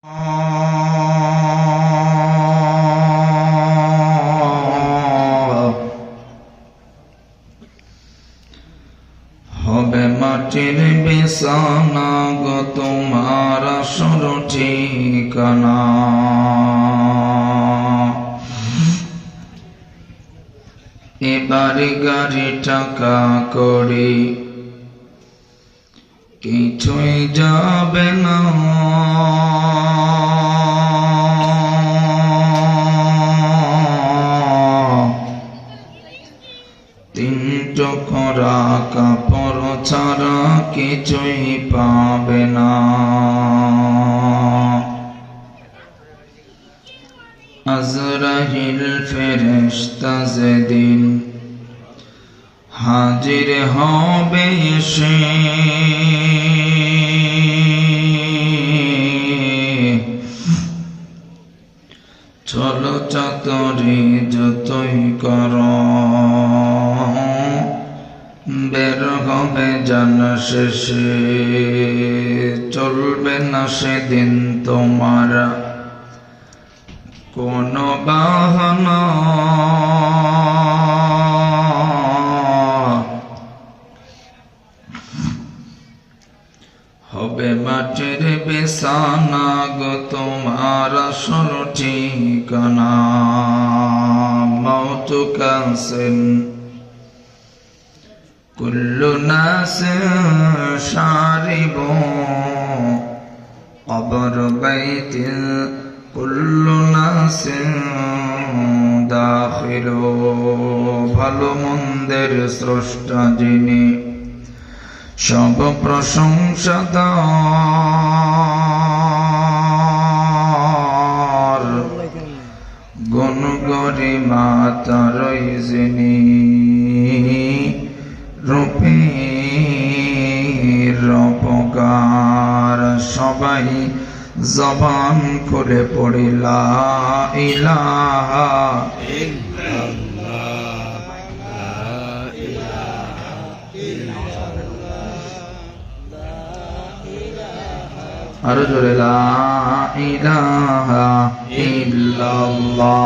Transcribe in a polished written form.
হবে মাটির বিছানা গো তোমার আসল ঠিকানা। এবারে গাড়ি টাকা করি কিছুই যাবে না, তিন টুকরা কাপড় ছাড়া কিছুই পাবে না। আজরাইল ফেরেশতা যেদিন হাজির হবে সে, চলো চাতুরি যতই করো বের হবে জান শেষে। চলবে না সেদিন তোমার কোনো বাহানা, হবে মাটির বিছানা গো তোমার আসল ঠিকানা। মওতু কাসিন কুল্লু নাসিন শারিবু, কবর বাইতিন কুল্লু নাসিন দাখিলু। ভালো মন্দের স্রষ্টা যিনি, সব প্রশংসা তার, গুণ গরিমা তারই যিনি, রূপের উপকার। সবাই জবান করে পড়ি লা ইলাহা আরো জোরে লা ইলাহা ইল্লাল্লাহ।